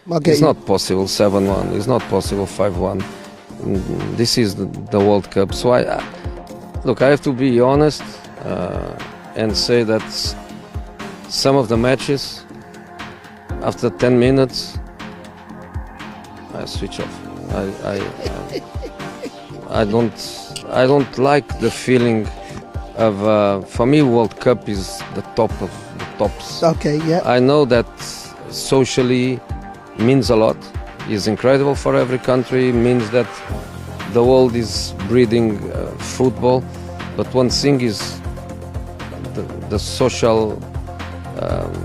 Okay. It's not possible 7-1. It's not possible 5-1. This is the World Cup. So look, I have to be honest and say that some of the matches, after 10 minutes, I switch off. I don't like the feeling of. For me, World Cup is the top of the tops. Okay, yeah. I know that socially means a lot. It's incredible for every country. It means that the world is breathing football. But one thing is the social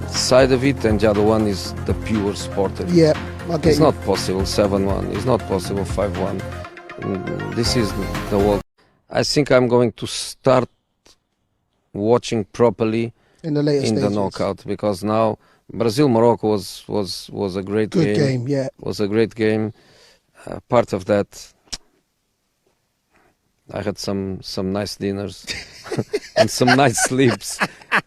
side of it, and the other one is the pure sport of it. Yeah. Okay. It's not possible 7-1. It's not possible 5-1. This is the world. I think I'm going to start watching properly in the later stages. The knockout, because now Brazil-Morocco was a great Good game. Yeah. Was a great game. Part of that, I had some nice dinners and some nice sleeps,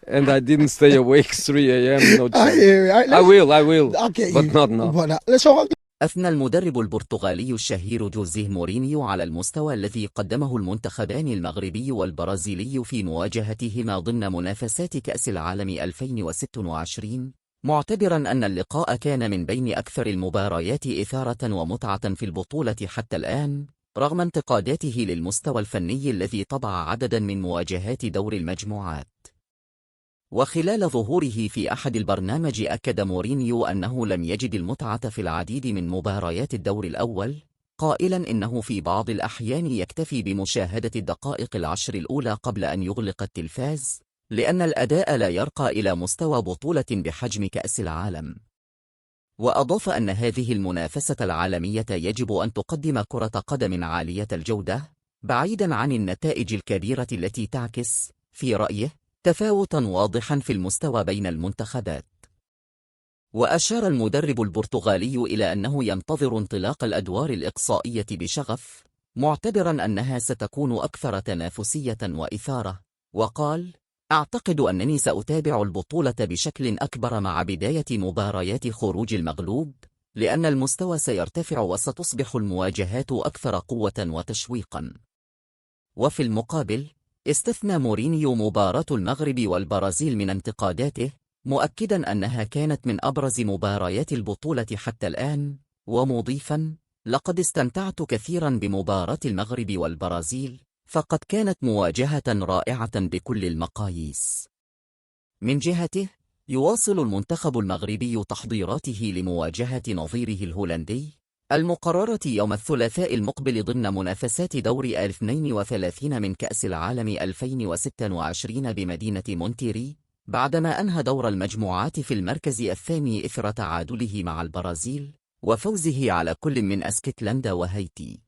and I didn't stay awake 3 a.m. No chance. I will. Okay. But not now. Let's talk. أثنى المدرب البرتغالي الشهير جوزيه مورينيو على المستوى الذي قدمه المنتخبان المغربي والبرازيلي في مواجهتهما ضمن منافسات كأس العالم 2026، معتبرا أن اللقاء كان من بين أكثر المباريات إثارة ومتعة في البطولة حتى الآن، رغم انتقاداته للمستوى الفني الذي طبع عددا من مواجهات دور المجموعات. وخلال ظهوره في أحد البرنامج أكد مورينيو أنه لم يجد المتعة في العديد من مباريات الدور الأول، قائلا إنه في بعض الأحيان يكتفي بمشاهدة الدقائق العشر الأولى قبل أن يغلق التلفاز، لأن الأداء لا يرقى إلى مستوى بطولة بحجم كأس العالم. وأضاف أن هذه المنافسة العالمية يجب أن تقدم كرة قدم عالية الجودة، بعيدا عن النتائج الكبيرة التي تعكس، في رأيه، تفاوتا واضحا في المستوى بين المنتخبات. وأشار المدرب البرتغالي إلى أنه ينتظر انطلاق الأدوار الإقصائية بشغف، معتبرا أنها ستكون أكثر تنافسية وإثارة، وقال: أعتقد أنني سأتابع البطولة بشكل أكبر مع بداية مباريات خروج المغلوب، لأن المستوى سيرتفع وستصبح المواجهات أكثر قوة وتشويقا. وفي المقابل، استثنى مورينيو مباراة المغرب والبرازيل من انتقاداته، مؤكدا أنها كانت من أبرز مباريات البطولة حتى الآن، ومضيفا: لقد استمتعت كثيرا بمباراة المغرب والبرازيل، فقد كانت مواجهة رائعة بكل المقاييس. من جهته، يواصل المنتخب المغربي تحضيراته لمواجهة نظيره الهولندي المقررة يوم الثلاثاء المقبل ضمن منافسات دور 32 من كأس العالم 2026 بمدينة مونتيري، بعدما أنهى دور المجموعات في المركز الثاني إثر تعادله مع البرازيل وفوزه على كل من اسكتلندا وهايتي.